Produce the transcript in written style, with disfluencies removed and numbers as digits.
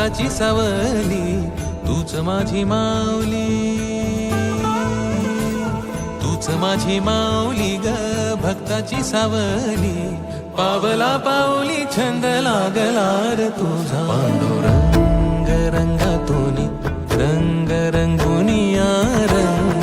भक्ताची सावली, तूच माझी माऊली, तूच माझी माऊली ग भक्ताची सावली. पावला पाऊली छंद लागला रे तुझा, पांडुरंग रंगातून रंग रंगुनिया रंग